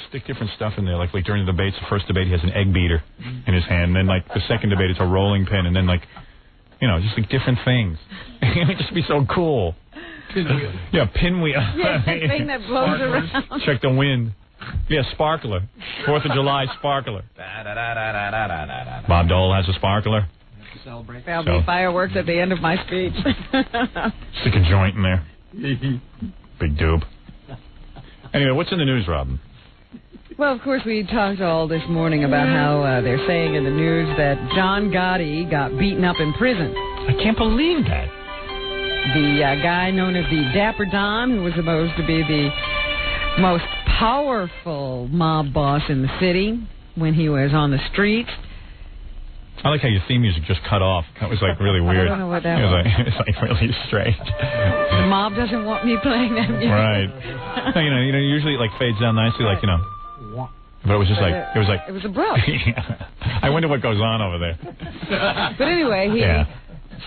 stick different stuff in there. Like during the debates, the first debate, he has an egg beater in his hand. And then, like, the second debate, it's a rolling pin. And then, like, just like different things. It would just be so cool. Pinwheel. Yeah, pinwheel. Yeah, that thing that blows around. Check the wind. Yeah, sparkler. 4th of July sparkler. Bob Dole has a sparkler. Celebrate. There'll be fireworks at the end of my speech. Stick a joint in there. Big doob. Anyway, what's in the news, Robin? Well, of course, we talked all this morning about how they're saying in the news that John Gotti got beaten up in prison. I can't believe that. The guy known as the Dapper Don, who was supposed to be the most powerful mob boss in the city when he was on the streets. I like how your theme music just cut off. That was like really weird. I don't know what that was. It was like really strange. The mob doesn't want me playing that music. Right. No, usually it like fades down nicely, like, But it was just it was abrupt. Yeah. I wonder what goes on over there. But anyway, he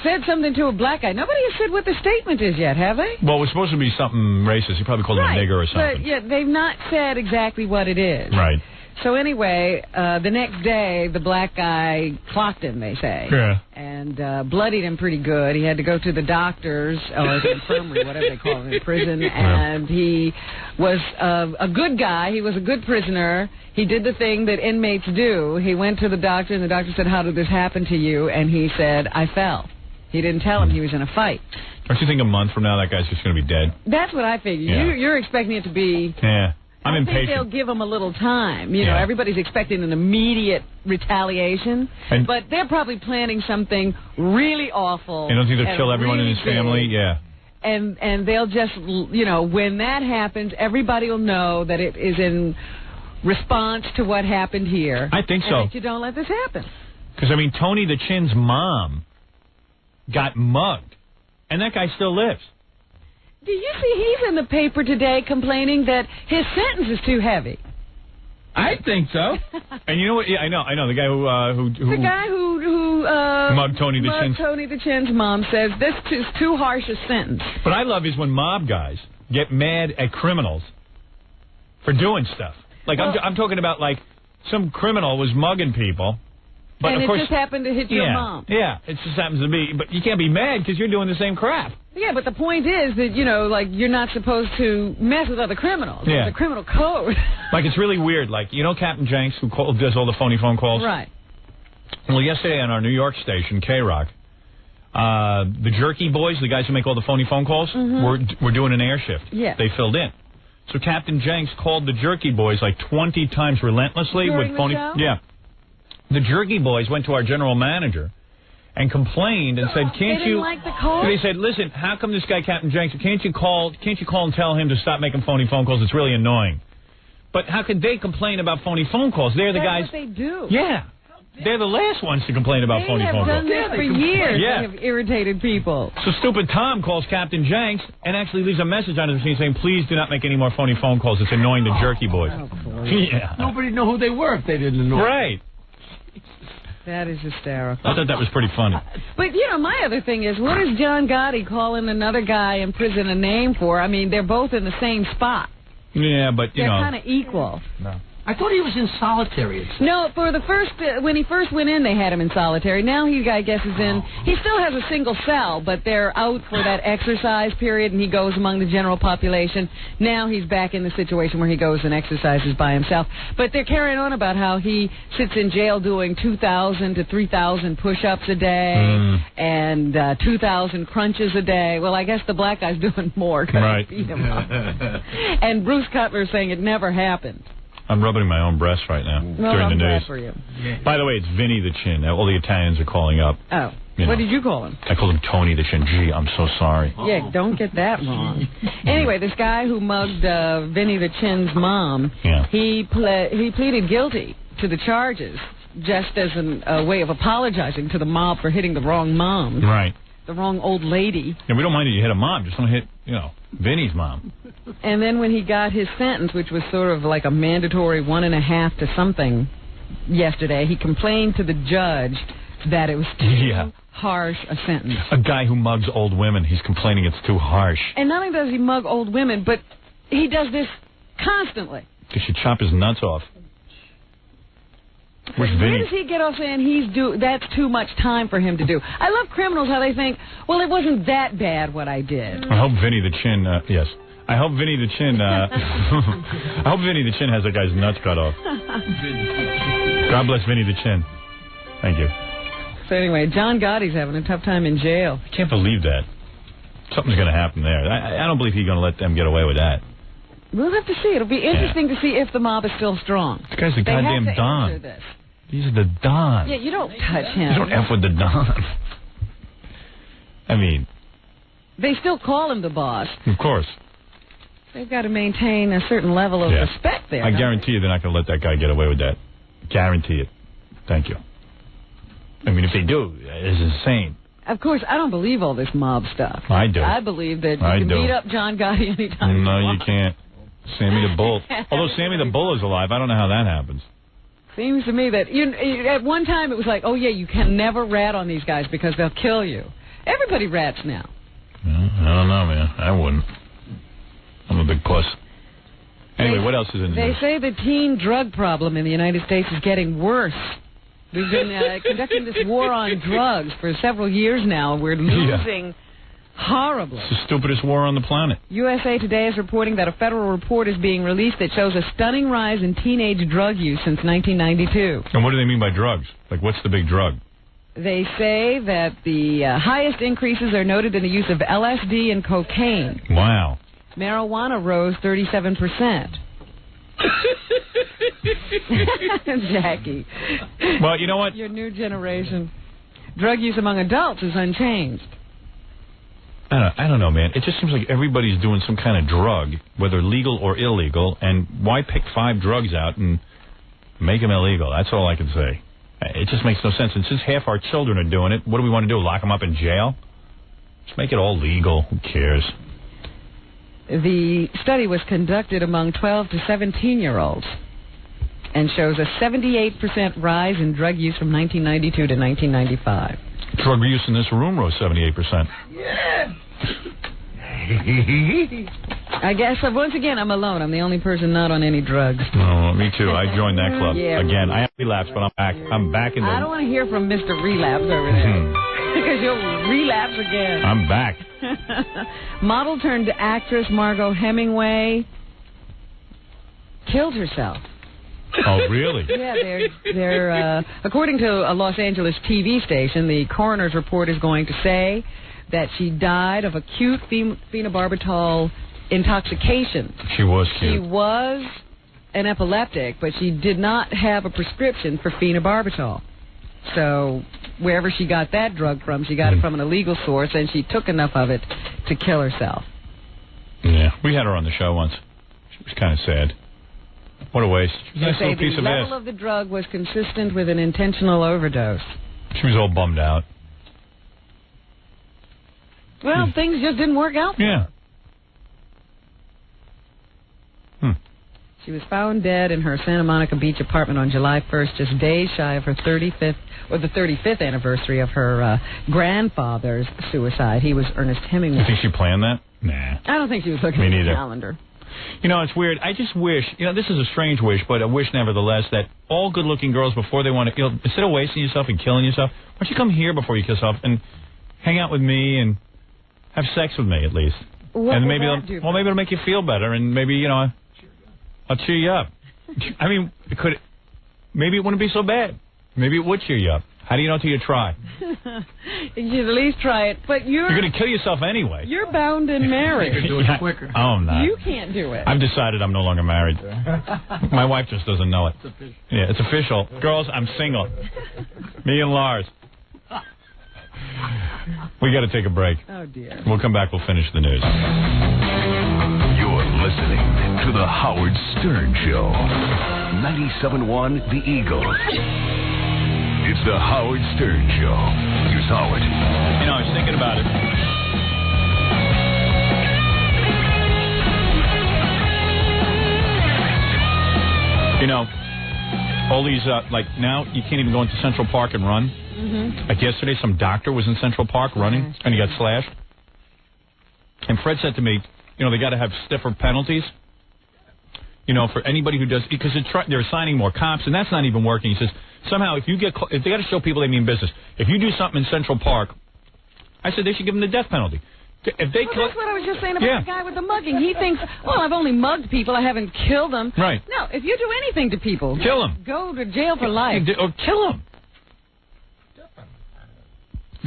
said something to a black guy. Nobody has said what the statement is yet, have they? Well, it was supposed to be something racist. He probably called him a nigger or something. But yeah, they've not said exactly what it is. Right. So anyway, the next day, the black guy clocked him, they say. Yeah. And bloodied him pretty good. He had to go to the doctors, or the infirmary, whatever they call it in prison. And he was a good guy. He was a good prisoner. He did the thing that inmates do. He went to the doctor, and the doctor said, "How did this happen to you?" And he said, "I fell." He didn't tell him he was in a fight. Don't you think a month from now that guy's just going to be dead? That's what I figured. Yeah. You're expecting it to be... Yeah. I'm impatient. I think they'll give him a little time. You know, everybody's expecting an immediate retaliation, but they're probably planning something really awful. You don't think they'll kill everyone in his family? Yeah. And they'll just, when that happens, everybody will know that it is in response to what happened here. I think so. And that you don't let this happen. Because, Tony the Chin's mom got mugged, and that guy still lives. Do you see he's in the paper today complaining that his sentence is too heavy? I think so. And you know what? Yeah, I know. The guy who the guy who mugged Tony the Chin's mom says this is too harsh a sentence. What I love is when mob guys get mad at criminals for doing stuff. Like I'm talking about like some criminal was mugging people. But and of course, just happened to hit your mom. Yeah, it just happens to be. But you can't be mad because you're doing the same crap. Yeah, but the point is that, you're not supposed to mess with other criminals. Yeah. It's a criminal code. Like, it's really weird. Like, Captain Jenks, who does all the phony phone calls? Right. Well, yesterday on our New York station, K-Rock, the Jerky Boys, the guys who make all the phony phone calls, were doing an air shift. Yeah. They filled in. So Captain Jenks called the Jerky Boys like 20 times relentlessly during with phony... the show? Yeah. The Jerky Boys went to our general manager and complained and said, they didn't like the call? They said, listen, how come this guy, Captain Jenks, can't you call and tell him to stop making phony phone calls? It's really annoying. But how could they complain about phony phone calls? They're the guys... That's what they do. Yeah. They're the last ones to complain about phony phone calls. They have done this for years. Yeah. They have irritated people. So stupid Tom calls Captain Jenks and actually leaves a message on his machine saying, please do not make any more phony phone calls. It's annoying the Jerky Boys. Yeah. Nobody knew who they were if they didn't annoy. Right. That is hysterical. I thought that was pretty funny. But, my other thing is, what is John Gotti calling another guy in prison a name for? I mean, they're both in the same spot. Yeah, but, they're kind of equal. No. I thought he was in solitary. No, for the first, when he first went in, they had him in solitary. Now he, I guess, is in, he still has a single cell, but they're out for that exercise period, and he goes among the general population. Now he's back in the situation where he goes and exercises by himself. But they're carrying on about how he sits in jail doing 2,000 to 3,000 push-ups a day and 2,000 crunches a day. Well, I guess the black guy's doing more because he beat him up. And Bruce Cutler saying it never happened. I'm rubbing my own breast right now during the news. Glad for you. By the way, it's Vinny the Chin. All the Italians are calling up. Oh. What did you call him? I called him Tony the Chin. Gee, I'm so sorry. Yeah, don't get that wrong. Anyway, this guy who mugged Vinny the Chin's mom, he pleaded guilty to the charges just as a way of apologizing to the mob for hitting the wrong mom. Right. The wrong old lady. Yeah, we don't mind if you hit a mom. Just don't hit, Vinny's mom. And then when he got his sentence, which was sort of like a mandatory 1.5 to something yesterday, he complained to the judge that it was too harsh a sentence. A guy who mugs old women, he's complaining it's too harsh. And not only does he mug old women, but he does this constantly. They should chop his nuts off. Where's Where Vinny? does he get off saying that's too much time for him to do? I love criminals, how they think, well, it wasn't that bad what I did. I hope Vinny the Chin, yes. I hope Vinny the Chin, I hope Vinny the Chin has that guy's nuts cut off. God bless Vinny the Chin. Thank you. So anyway, John Gotti's having a tough time in jail. I can't believe that. Something's going to happen there. I don't believe he's going to let them get away with that. We'll have to see. It'll be interesting to see if the mob is still strong. This guy's the goddamn have to Don. answer this. He's the Don. Yeah, you don't touch him. You don't F with the Don. I mean... They still call him the boss. Of course. They've got to maintain a certain level of respect there. I guarantee you they're not going to let that guy get away with that. Guarantee it. Thank you. I mean, if they do, it's insane. Of course, I don't believe all this mob stuff. I do. I believe that you can beat up John Gotti anytime. No, you can't. Sammy the Bull. Although Sammy the Bull is alive, I don't know how that happens. Seems to me that at one time it was like, oh yeah, you can never rat on these guys because they'll kill you. Everybody rats now. I don't know, man. I wouldn't. I'm a big puss. Anyway, what else is in They there? say the teen drug problem in the United States is getting worse. We've been conducting this war on drugs for several years now. We're losing horribly. It's the stupidest war on the planet. USA Today is reporting that a federal report is being released that shows a stunning rise in teenage drug use since 1992. And what do they mean by drugs? Like, what's the big drug? They say that the highest increases are noted in the use of LSD and cocaine. Wow. Marijuana rose 37%. Jackie. Well, you know what? Your new generation. Drug use among adults is unchanged. I don't know, man. It just seems like everybody's doing some kind of drug, whether legal or illegal, and why pick 5 drugs out and make them illegal? That's all I can say. It just makes no sense. And since half our children are doing it, what do we want to do, lock them up in jail? Just make it all legal. Who cares? The study was conducted among 12 to 17-year-olds and shows a 78% rise in drug use from 1992 to 1995. Drug use in this room rose 78%. Yeah. I guess, once again, I'm alone. I'm the only person not on any drugs. Oh, me too. I joined that club. Yeah. Again, I have relapsed, but I'm back. I'm back in the... I don't want to hear from Mr. Relapse over there. Because you'll relapse again. I'm back. Model turned actress Margot Hemingway killed herself. Oh, really? Yeah, they're according to a Los Angeles TV station, the coroner's report is going to say that she died of acute phenobarbital intoxication. She was She cute. was an epileptic, but she did not have a prescription for phenobarbital. So wherever she got that drug from, she got it from an illegal source, and she took enough of it to kill herself. Yeah, we had her on the show once. She was kind of sad. What a waste. She was a They nice say little piece the of level ass. of the drug was consistent with an intentional overdose. She was all bummed out. Well, things just didn't work out. Yeah. She was found dead in her Santa Monica Beach apartment on July 1st, just days shy of her 35th, or the 35th anniversary of her grandfather's suicide. He was Ernest Hemingway. You think she planned that? Nah. I don't think she was looking Me at the neither. calendar. You know, it's weird. I just wish, this is a strange wish, but a wish nevertheless, that all good-looking girls, before they want to, instead of wasting yourself and killing yourself, why don't you come here before you kill yourself and hang out with me and have sex with me at least? What and will maybe that do? maybe it'll make you feel better, and maybe, I'll cheer you up. I mean, maybe it wouldn't be so bad. Maybe it would cheer you up. How do you know till you try? You should at least try it. But you're going to kill yourself anyway. You're bound and married. You can do it quicker. Oh, I'm not. You can't do it. I've decided I'm no longer married. My wife just doesn't know it. Yeah, it's official. Girls, I'm single. Me and Lars. We got to take a break. Oh, dear. We'll come back. We'll finish the news. You're listening to The Howard Stern Show. 97.1 The Eagle. It's The Howard Stern Show. Here's Howard. I was thinking about it. All these, now you can't even go into Central Park and run. Mm-hmm. Like yesterday, some doctor was in Central Park running, and he got slashed. And Fred said to me, they got to have stiffer penalties. you know, for anybody who does, because they're assigning more cops, and that's not even working. He says, somehow, if they got to show people they mean business. If you do something in Central Park, I said they should give them the death penalty. If they that's what I was just saying about the guy with the mugging. He thinks, well, I've only mugged people. I haven't killed them. Right. No, if you do anything to people, kill them. Go to jail for life. Or kill them.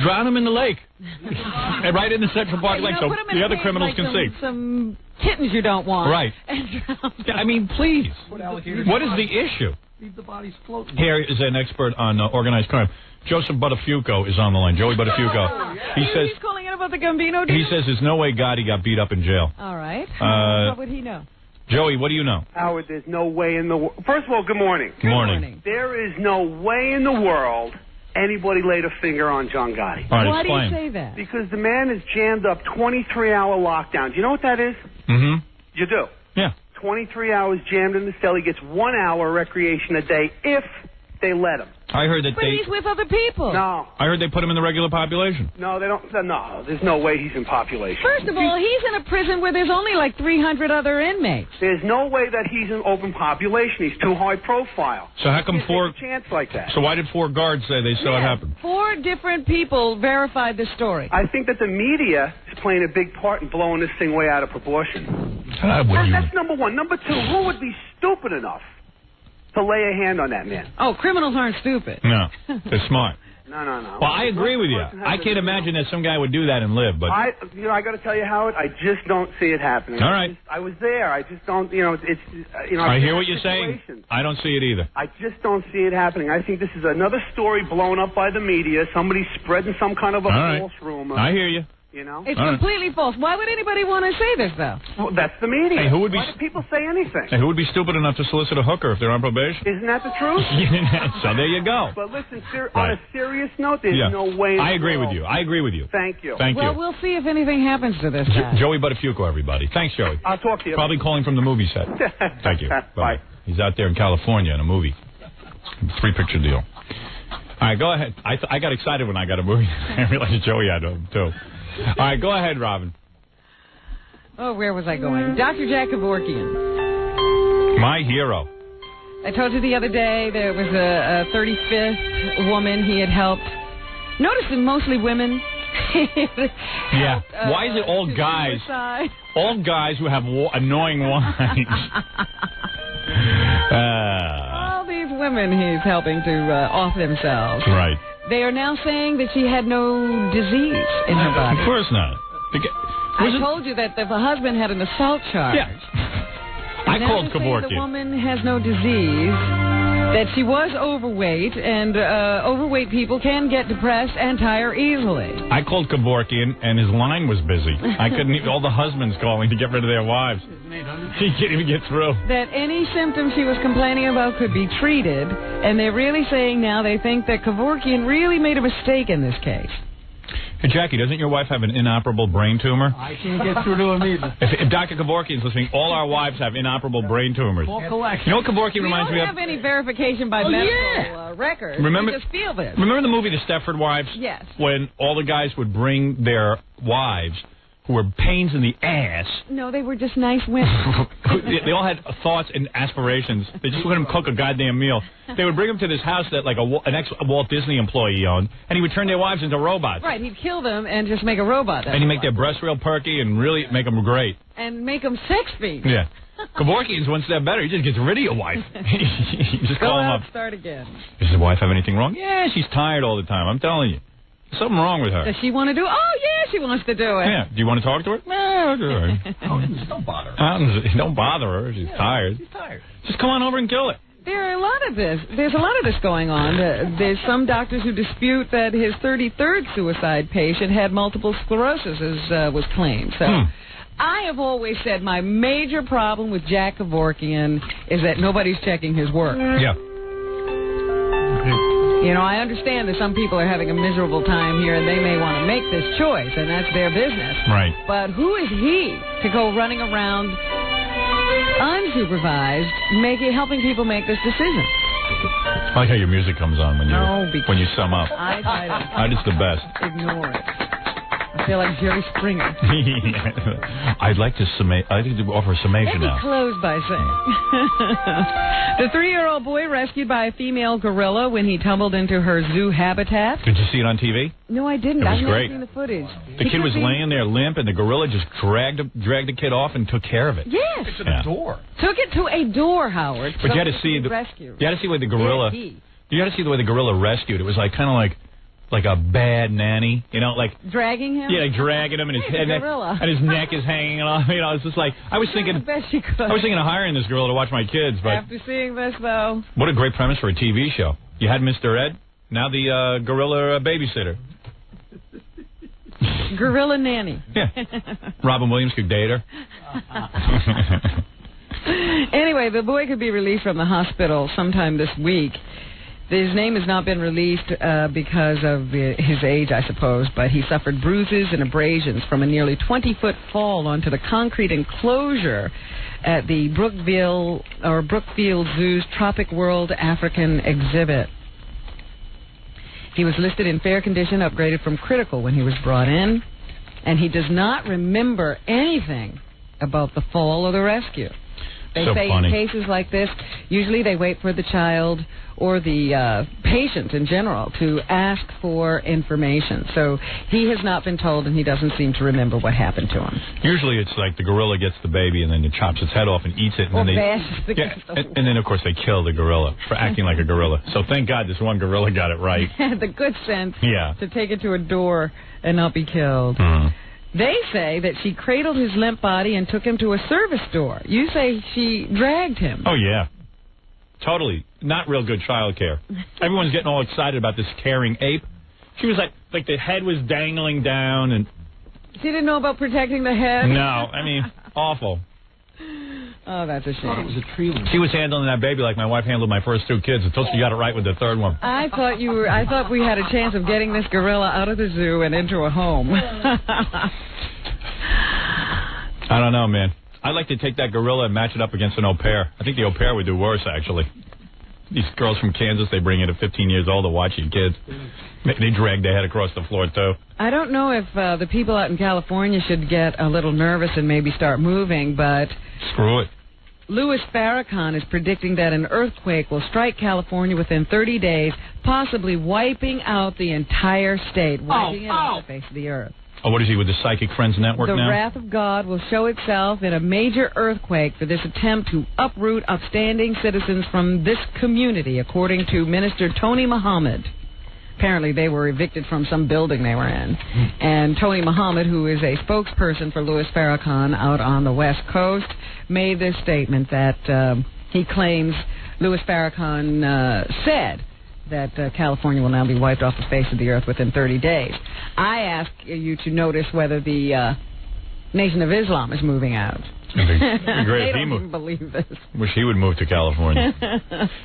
Drown them in the lake. And right in the Central Park lake so the other criminals can see. Some kittens you don't want. Right. I mean, please. What is the issue? Leave the bodies floating. Here is an expert on organized crime. Joseph Buttafuoco is on the line. Joey Buttafuoco. He says he's calling in about the Gambino deal? He says there's no way Gotti got beat up in jail. All right. What would he know? Joey, what do you know? Howard, there's no way in the world. First of all, good morning. Good morning. There is no way in the world anybody laid a finger on John Gotti. All right, Why explain. do you say that? Because the man is jammed up 23-hour lockdown. Do you know what that is? Mm-hmm. You do? Yeah. 23 hours jammed in the cell. He gets 1 hour recreation a day if they let him. I heard that But he's with other people. No. I heard they put him in the regular population. No, they don't. No, there's no way he's in population. First of all, he's in a prison where there's only like 300 other inmates. There's no way that he's in open population. He's too high profile. So how come Can't four? take a chance like that. So why did 4 guards say they saw it happen? 4 different people verified this story. I think that the media is playing a big part in blowing this thing way out of proportion. That's number one. Number two, who would be stupid enough to lay a hand on that man? Oh, criminals aren't stupid. No, they're smart. No. Well, I agree with you. I can't imagine that some guy would do that and live, but I got to tell you, Howard, I just don't see it happening. All right. I was there. I just don't. I hear what you're saying. I don't see it either. I just don't see it happening. I think this is another story blown up by the media. Somebody's spreading some kind of a false rumor. I hear you. You know? It's completely false. Why would anybody want to say this, though? Well, that's the media. Hey, why do people say anything? Hey, who would be stupid enough to solicit a hooker if they're on probation? Isn't that the truth? So there you go. But listen, on a serious note, there's no way. I agree with you. I agree with you. Thank you. Thank you. Well, we'll see if anything happens to this guy. Joey Buttafuoco, everybody. Thanks, Joey. I'll talk to you. Probably calling from the movie set. Thank you. Bye. He's out there in California in a movie. 3-picture deal. All right, go ahead. I got excited when I got a movie. I realized Joey had them, too. All right, go ahead, Robin. Oh, where was I going? Dr. Jack Kevorkian. My hero. I told you the other day there was a 35th woman he had helped. Notice that mostly women. Yeah. Why is it all guys? Suicide. All guys who have annoying wives. All these women he's helping to off themselves. Right. They are now saying that she had no disease in her body. Of course not. I told you that if a husband had an assault charge. Yeah. I called Kevorkian. The woman has no disease, that she was overweight, and overweight people can get depressed and tire easily. I called Kevorkian, and his line was busy. I couldn't even, all the husbands calling to get rid of their wives. He can't even get through. That any symptoms she was complaining about could be treated, and they're really saying now they think that Kevorkian really made a mistake in this case. Hey, Jackie, doesn't your wife have an inoperable brain tumor? I can't get through to him either. If Dr. Kevorkian's listening, all our wives have inoperable brain tumors. Full collection. You know what Kevorkian reminds me of? We don't have any verification by medical records. Remember, we just feel this. Remember the movie The Stepford Wives? Yes. When all the guys would bring their wives who were pains in the ass. No, they were just nice women. They all had thoughts and aspirations. They just wouldn't cook a goddamn meal. They would bring them to this house that like an ex-Walt Disney employee owned, and he would turn their wives into robots. Right, he'd kill them and just make a robot. And he'd make their breasts real perky and really make them great. And make them sex fiends. Yeah. Kevorkian's one step better. He just gets rid of your wife. You just call him up. Start again. Does his wife have anything wrong? Yeah, she's tired all the time. I'm telling you. There's something wrong with her. Does she want to do it? Oh, yeah, she wants to do it. Yeah. Do you want to talk to her? No, Don't bother her. Don't bother her. She's tired. She's tired. Just come on over and kill it. There's a lot of this going on. There's some doctors who dispute that his 33rd suicide patient had multiple sclerosis, as was claimed. So I have always said my major problem with Jack Kevorkian is that nobody's checking his work. Yeah. You know, I understand that some people are having a miserable time here and they may want to make this choice, and that's their business. Right. But who is he to go running around unsupervised, helping people make this decision? I like how your music comes on when you sum up. I try to It's the best. ignore it. I feel like Jerry Springer. I'd like to offer a summation Let me now. close by saying. The 3-year-old boy rescued by a female gorilla when he tumbled into her zoo habitat. Did you see it on TV? No, I didn't. It was I've never great. seen the footage. The kid was laying there limp, and the gorilla just dragged the kid off and took care of it. Yes. To the door. Took it to a door, Howard. But you had to see the the rescue. You had to see the way the gorilla. Yeah, You had to see the way the gorilla rescued. It was like kind of like a bad nanny, you know, like dragging him. Yeah, like dragging him, and his head and his neck is hanging off. You know, it's just like I was thinking. The best she could. I was thinking of hiring this gorilla to watch my kids, but after seeing this, though, what a great premise for a TV show. You had Mr. Ed, now the gorilla babysitter. Gorilla nanny. Yeah. Robin Williams could date her. Anyway, the boy could be released from the hospital sometime this week. His name has not been released because of his age, I suppose, but he suffered bruises and abrasions from a nearly 20-foot fall onto the concrete enclosure at the Brookfield Zoo's Tropic World African exhibit. He was listed in fair condition, upgraded from critical when he was brought in, and he does not remember anything about the fall or the rescue. They say funny. In cases like this, usually they wait for the child or the patient in general to ask for information. So he has not been told, and he doesn't seem to remember what happened to him. Usually it's like the gorilla gets the baby and then it chops its head off and eats it. And or then bashes the and then, of course, they kill the gorilla for acting like a gorilla. So thank God this one gorilla got it right. Had the good sense to take it to a door and not be killed. Mm-hmm. They say that she cradled his limp body and took him to a service door. You say she dragged him. Oh, yeah. Totally. Not real good child care. Everyone's getting all excited about this caring ape. She was like the head was dangling down. And she didn't know about protecting the head? No. I mean, awful. Oh, that's a shame. It was a tree. She was handling that baby like my wife handled my first 2 kids until she got it right with the third one. I thought we had a chance of getting this gorilla out of the zoo and into a home. I don't know, man. I'd like to take that gorilla and match it up against an au pair. I think the au pair would do worse, actually. These girls from Kansas, they bring in at 15 years old to watch your kids. They drag their head across the floor, too. I don't know if the people out in California should get a little nervous and maybe start moving, but... Screw it. Louis Farrakhan is predicting that an earthquake will strike California within 30 days, possibly wiping out the entire state, wiping it off the face of the earth. Oh, what is he with the Psychic Friends Network now? The now? wrath of God will show itself in a major earthquake for this attempt to uproot upstanding citizens from this community, according to Minister Tony Muhammad. Apparently, they were evicted from some building they were in. And Tony Muhammad, who is a spokesperson for Louis Farrakhan out on the West Coast, made this statement that he claims Louis Farrakhan said that California will now be wiped off the face of the earth within 30 days. I ask you to notice whether the Nation of Islam is moving out. It'd be They great if he don't moved. even believe this. Wish he would move to California.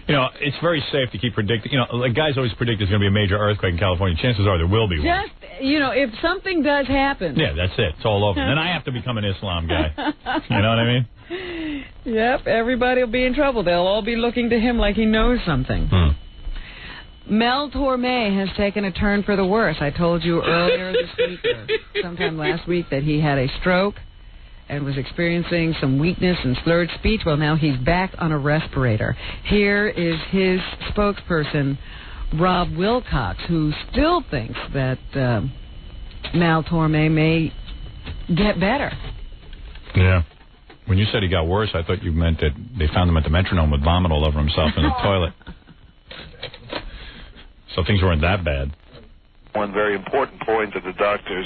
You know, it's very safe to keep predicting. You know, like guys always predict there's going to be a major earthquake in California. Chances are there will be one. Just, you know, if something does happen. Yeah, that's it. It's all over. Then I have to become an Islam guy. You know what I mean? Yep, everybody will be in trouble. They'll all be looking to him like he knows something. Mel Torme has taken a turn for the worse. I told you earlier this week, or sometime last week, that he had a stroke and was experiencing some weakness and slurred speech. Well, now he's back on a respirator. Here is his spokesperson, Rob Wilcox, who still thinks that Mal Torme may get better. Yeah. When you said he got worse, I thought you meant that they found him at the metronome with vomit all over himself in the toilet. So things weren't that bad. One very important point that the doctors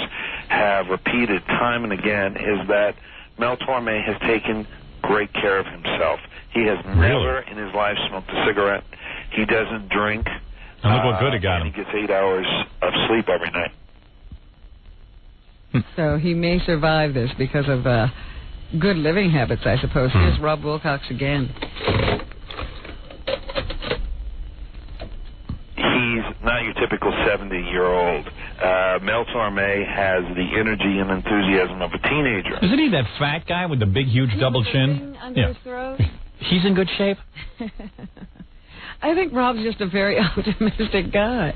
have repeated time and again is that Mel Torme has taken great care of himself. He has never in his life smoked a cigarette. He doesn't drink. And look what good it got him. He gets 8 hours of sleep every night. So he may survive this because of good living habits, I suppose. Here's Rob Wilcox again. He's not your typical 70-year-old. Mel Torme has the energy and enthusiasm of a teenager. Isn't he that fat guy with the big, huge double chin? Under his throat? He's in good shape. I think Rob's just a very optimistic guy.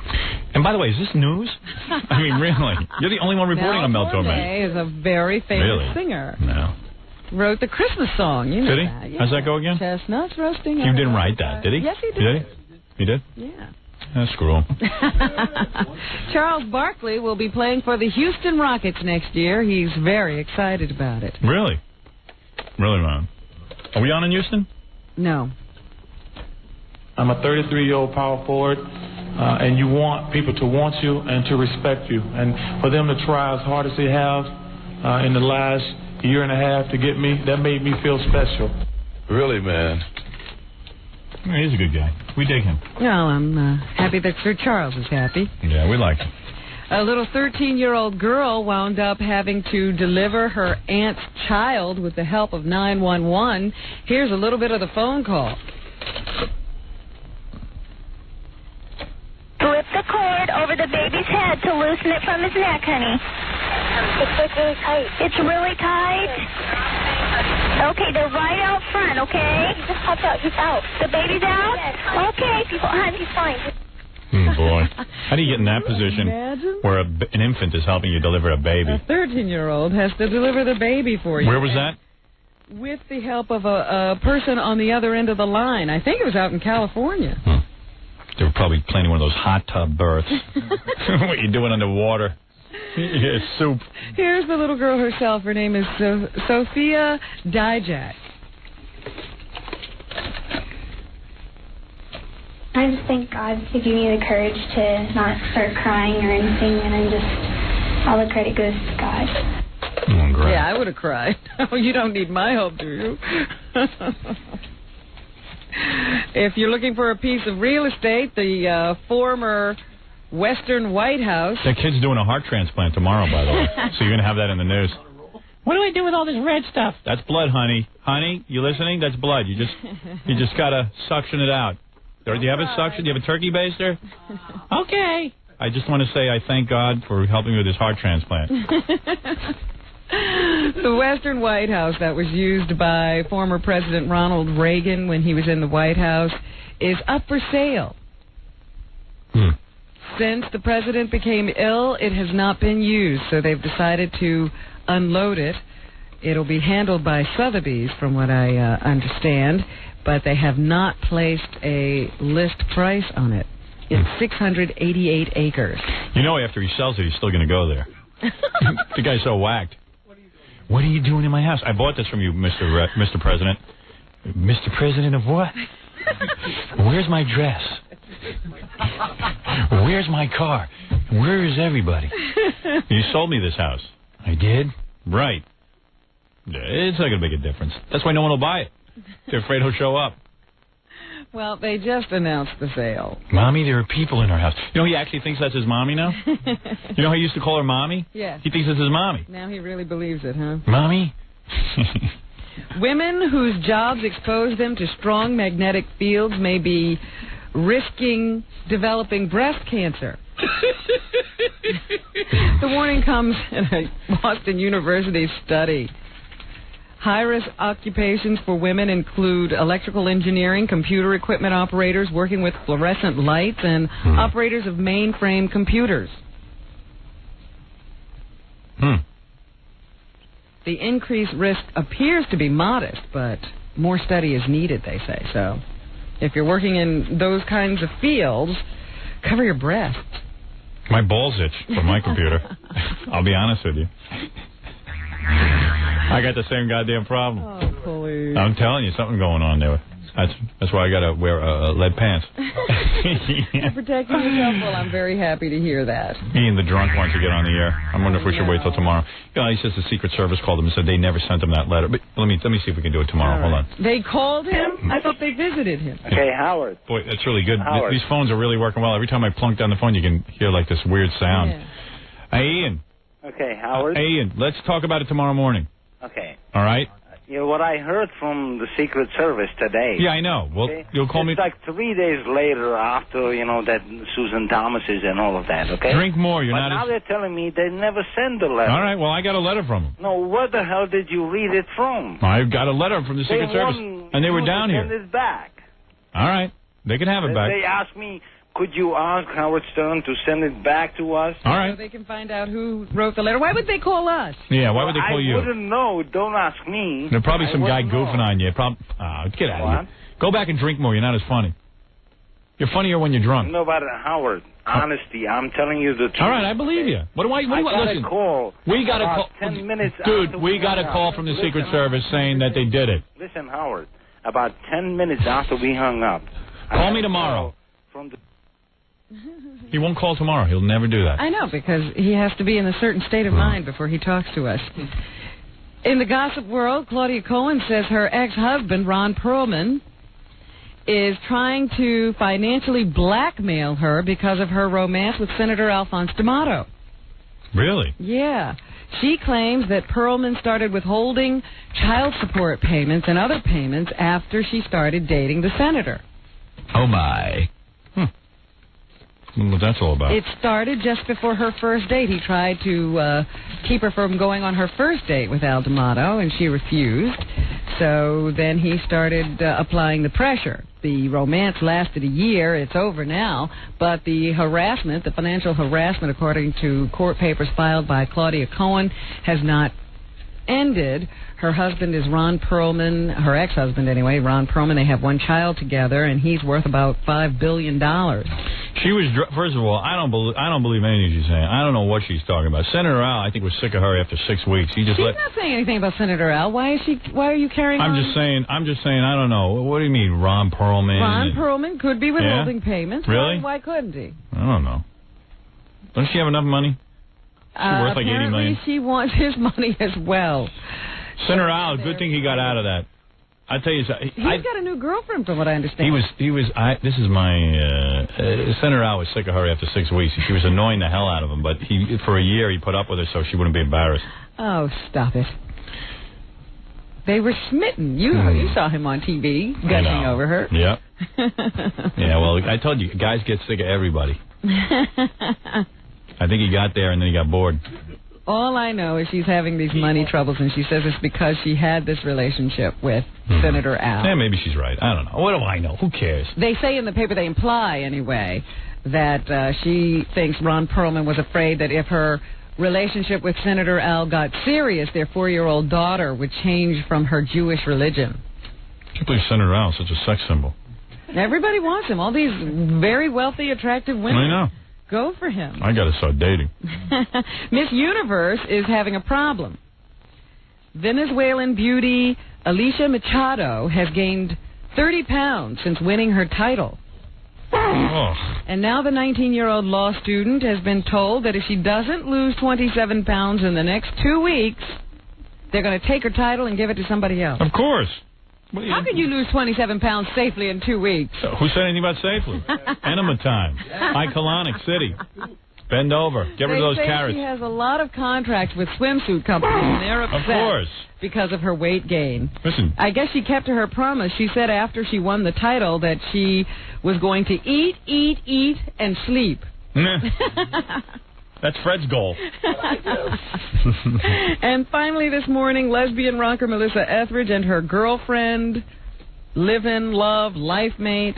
And by the way, is this news? I mean, really? You're the only one reporting on Mel Torme. Is a very famous singer. No. Wrote the Christmas song. You know did he? That. Yeah. How's that go again? Chestnuts roasting. You didn't write that, did he? Yes, he did. He did? Yeah. Screw him. Charles Barkley will be playing for the Houston Rockets next year. He's very excited about it. Really? Really, man. Are we on in Houston? No. I'm a 33-year-old power forward, and you want people to want you and to respect you. And for them to try as hard as they have in the last year and a half to get me, that made me feel special. Really, man. Yeah, he's a good guy. We dig him. Well, I'm happy that Sir Charles is happy. Yeah, we like him. A little 13-year-old girl wound up having to deliver her aunt's child with the help of 911. Here's a little bit of the phone call. Flip the cord over the baby's head to loosen it from his neck, honey. It's really tight. It's really tight? Okay, they're right out front, okay? He just popped out. He's out. The baby's out? Yes. Okay. Honey, he's fine. Boy. How do you get in that position where an infant is helping you deliver a baby? A 13-year-old has to deliver the baby for you. Where was that? With the help of a person on the other end of the line. I think it was out in California. They were probably planning one of those hot tub births. What you doing underwater? Yeah, soup. Here's the little girl herself. Her name is Sophia Dijak. I just thank God to give me the courage to not start crying or anything, and I'm just, all the credit goes to God. Oh, great. Yeah, I would have cried. You don't need my help, do you? If you're looking for a piece of real estate, the former Western White House. That kid's doing a heart transplant tomorrow, by the way. So you're going to have that in the news. What do I do with all this red stuff? That's blood, honey. Honey, you listening? That's blood. You just got to suction it out. Do you have a suction? Do you have a turkey baster? Okay. I just want to say I thank God for helping me with his heart transplant. The Western White House that was used by former President Ronald Reagan when he was in the White House is up for sale. Since the president became ill, it has not been used, so they've decided to unload it. It'll be handled by Sotheby's, from what I understand, but they have not placed a list price on it. It's 688 acres. You know, after he sells it, he's still going to go there. The guy's so whacked. What are you doing in my house? I bought this from you, Mr. President. Mr. President of what? Where's my dress? Where's my car? Where is everybody? You sold me this house. I did? Right. It's not going to make a difference. That's why no one will buy it. They're afraid he'll show up. Well, they just announced the sale. Mommy, there are people in our house. You know, he actually thinks that's his mommy now? You know how he used to call her mommy? Yes. He thinks it's his mommy. Now he really believes it, huh? Mommy? Women whose jobs expose them to strong magnetic fields may be risking developing breast cancer. The warning comes in a Boston University study. High-risk occupations for women include electrical engineering, computer equipment operators working with fluorescent lights, and operators of mainframe computers. The increased risk appears to be modest, but more study is needed, they say. So if you're working in those kinds of fields, cover your breasts. My balls itch from my computer. I'll be honest with you. I got the same goddamn problem. Oh, please. I'm telling you, something going on there. That's why I got to wear lead pants. You're protecting yourself. Well, I'm very happy to hear that. Ian, the drunk, wants to get on the air. I wonder if we should wait till tomorrow. You know, he says the Secret Service called him and said they never sent him that letter. But let me see if we can do it tomorrow. Hold on. They called him? I thought they visited him. Okay, Howard. Boy, that's really good. Howard. These phones are really working well. Every time I plunk down the phone, you can hear like this weird sound. Yeah. Hey, Ian. Okay, Howard. Hey, Ian. Let's talk about it tomorrow morning. Okay. All right? You know, what I heard from the Secret Service today. Yeah, I know. Well, okay? You'll call me. It's like 3 days later after, you know, that Susan Thomas is and all of that, okay? Drink more. You're but not. Now they're telling me they never send a letter. All right. Well, I got a letter from them. No, where the hell did you read it from? I got a letter from the Secret Service, and they were down here. Send it back. All right. They can have it back. They asked me, could you ask Howard Stern to send it back to us? All right. So they can find out who wrote the letter. Why would they call us? Yeah, why would they call you? I wouldn't know. Don't ask me. There's probably some guy goofing on you. Get out of here. Go back and drink more. You're not as funny. You're funnier when you're drunk. No, but Howard, honesty, I'm telling you the truth. All right, I believe you. What do I listen? Call. We got a call. 10 minutes. Dude, we got a call from the Secret Service saying that they did it. Listen, Howard, about 10 minutes after we hung up. Call me tomorrow. From the He won't call tomorrow. He'll never do that. I know, because he has to be in a certain state of mind before he talks to us. In the gossip world, Claudia Cohen says her ex-husband, Ron Perlman, is trying to financially blackmail her because of her romance with Senator Alphonse D'Amato. Really? Yeah. She claims that Perlman started withholding child support payments and other payments after she started dating the senator. Oh, my. What that's all about. It started just before her first date. He tried to keep her from going on her first date with Al D'Amato, and she refused. So then he started applying the pressure. The romance lasted a year. It's over now. But the harassment, the financial harassment, according to court papers filed by Claudia Cohen, has not ended. Her husband is Ron Perlman, her ex-husband anyway, Ron Perlman. They have one child together, and he's worth about $5 billion. She was, first of all, I don't believe anything she's saying. I don't know what she's talking about. Senator Al, I think, was sick of her after 6 weeks. She's not saying anything about Senator Al. Why are you carrying on? I'm just saying, I don't know. What do you mean, Ron Perlman? Ron Perlman could be withholding payments. Really? Why couldn't he? I don't know. Doesn't she have enough money? She's worth like $80 million. She wants his money as well. Senator Al, good thing he got out of that. I tell you, he's got a new girlfriend, from what I understand. Senator Al was sick of her after 6 weeks. She was annoying the hell out of him, but for a year he put up with her so she wouldn't be embarrassed. Oh, stop it. They were smitten. You saw him on TV gushing over her. Yep. Yeah, well, I told you, guys get sick of everybody. I think he got there and then he got bored. All I know is she's having these money troubles, and she says it's because she had this relationship with Senator Al. Yeah, maybe she's right. I don't know. What do I know? Who cares? They say in the paper, they imply anyway, that she thinks Ron Perlman was afraid that if her relationship with Senator Al got serious, their 4-year-old daughter would change from her Jewish religion. I can't believe Senator Al is such a sex symbol. Everybody wants him. All these very wealthy, attractive women. I know. Go for him. I got to start dating. Miss Universe is having a problem. Venezuelan beauty Alicia Machado has gained 30 pounds since winning her title. Oh. And now the 19-year-old law student has been told that if she doesn't lose 27 pounds in the next 2 weeks, they're going to take her title and give it to somebody else. Of course. How could you lose 27 pounds safely in 2 weeks? Who said anything about safely? Enema time. Iconic City. Bend over. Get rid of those carrots. She has a lot of contracts with swimsuit companies, and they're upset. Of course. Because of her weight gain. Listen. I guess she kept to her promise. She said after she won the title that she was going to eat, and sleep. That's Fred's goal. And finally this morning, lesbian rocker Melissa Etheridge and her girlfriend, live-in love, life mate,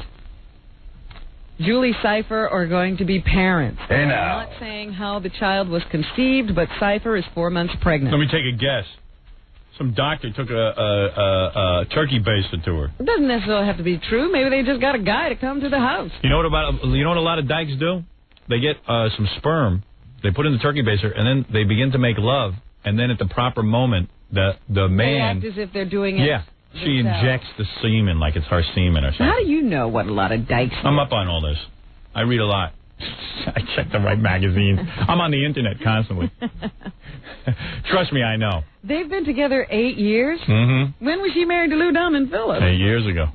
Julie Cypher, are going to be parents. Hey, I'm now. not saying how the child was conceived, but Cypher is 4 months pregnant. Let me take a guess. Some doctor took a turkey baster to her. It doesn't necessarily have to be true. Maybe they just got a guy to come to the house. You know what a lot of dykes do? They get some sperm. They put in the turkey baster, and then they begin to make love, and then at the proper moment, the man... They act as if they're doing it. Yeah. She injects the semen like it's her semen or something. How do you know what a lot of dykes do? I'm up on all this. I read a lot. I check the right magazines. I'm on the Internet constantly. Trust me, I know. They've been together 8 years? Mm-hmm. When was she married to Lou Diamond Phillips? 8 years ago.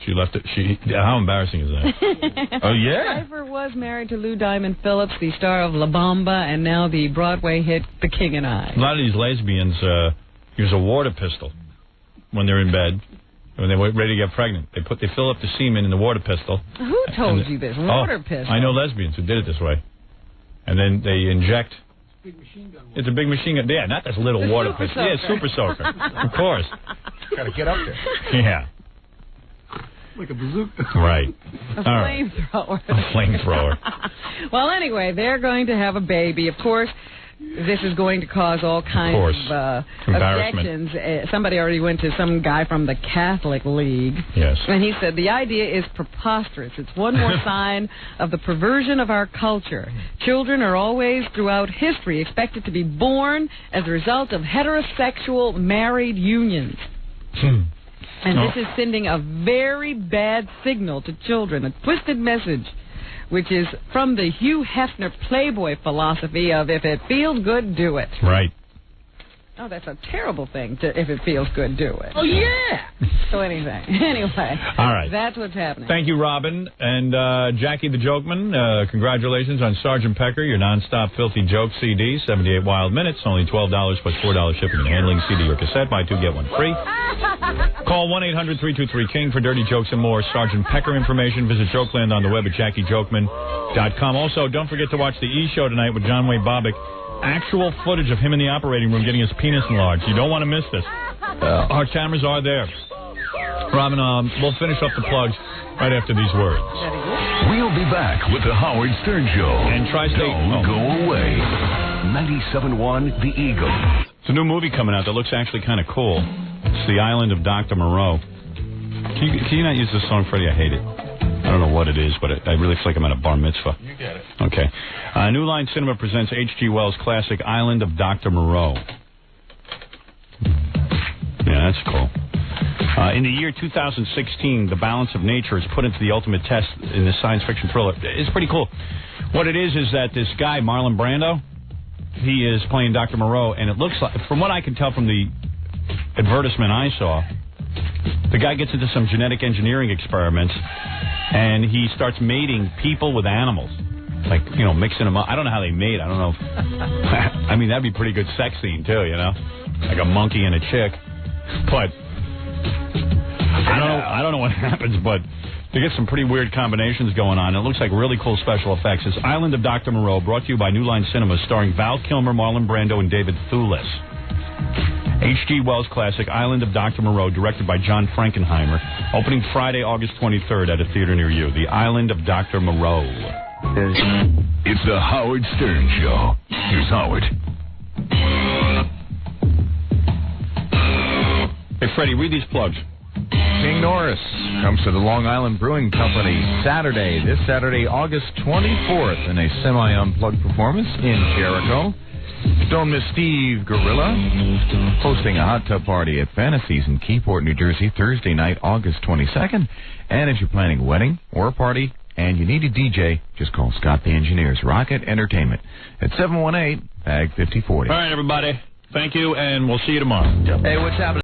She left it. How embarrassing is that? Oh, yeah. Cypher was married to Lou Diamond Phillips, the star of La Bamba, and now the Broadway hit The King and I. A lot of these lesbians use a water pistol when they're in bed, when they're ready to get pregnant. They fill up the semen in the water pistol. Who told you this? Water pistol? I know lesbians who did it this way. And then they inject... It's a big machine gun. Yeah, not this little water pistol. Soaker. Yeah, super soaker. Of course. Got to get up there. Yeah. Like a bazooka. Right. A flamethrower. A flamethrower. Well, anyway, they're going to have a baby. Of course, this is going to cause all kinds of objections. Somebody already went to some guy from the Catholic League. Yes. And he said, the idea is preposterous. It's one more sign of the perversion of our culture. Children are always, throughout history, expected to be born as a result of heterosexual married unions. And this is sending a very bad signal to children, a twisted message, which is from the Hugh Hefner Playboy philosophy of if it feels good, do it. Right. Oh, that's a terrible thing, to if it feels good, do it. Oh, yeah. So anyway, all right. That's what's happening. Thank you, Robin. And Jackie the Jokeman, congratulations on Sergeant Pecker, your nonstop filthy joke CD, 78 wild minutes, only $12 plus $4 shipping and handling. CD or cassette, buy two, get one free. Call 1-800-323-KING for dirty jokes and more. Sergeant Pecker information. Visit Jokeland on the web at JackieJokeman.com. Also, don't forget to watch the E! Show tonight with John Wayne Bobbitt. Actual footage of him in the operating room getting his penis enlarged. You don't want to miss this. Our cameras are there. Robin, we'll finish up the plugs right after these words. We'll be back with the Howard Stern Show. And Tri-State. Don't go away. 97.1 The Eagle. It's a new movie coming out that looks actually kind of cool. It's The Island of Dr. Moreau. Can you not use this song, Freddie? I hate it. I don't know what it is, but I really feel like I'm at a bar mitzvah. You get it. Okay. New Line Cinema presents H.G. Wells' classic Island of Dr. Moreau. Yeah, that's cool. In the year 2016, the balance of nature is put into the ultimate test in this science fiction thriller. It's pretty cool. What it is that this guy, Marlon Brando, he is playing Dr. Moreau, and it looks like, from what I can tell from the advertisement I saw, the guy gets into some genetic engineering experiments, and he starts mating people with animals. Like, mixing them up. I don't know how they mate. I don't know. I mean, that'd be a pretty good sex scene, too, Like a monkey and a chick. But I don't know what happens, but they get some pretty weird combinations going on. It looks like really cool special effects. It's Island of Dr. Moreau, brought to you by New Line Cinema, starring Val Kilmer, Marlon Brando, and David Thewlis. H.G. Wells' classic Island of Dr. Moreau, directed by John Frankenheimer, opening Friday, August 23rd at a theater near you. The Island of Dr. Moreau. It's the Howard Stern Show. Here's Howard. Hey, Freddie, read these plugs. King Norris comes to the Long Island Brewing Company this Saturday, August 24th, in a semi-unplugged performance in Jericho. Don't miss Steve Gorilla hosting a hot tub party at Fantasies in Keyport, New Jersey, Thursday night, August 22nd. And if you're planning a wedding or a party and you need a DJ, just call Scott the Engineer's Rocket Entertainment at 718-BAG-5040. All right, everybody. Thank you, and we'll see you tomorrow. Hey, what's happening?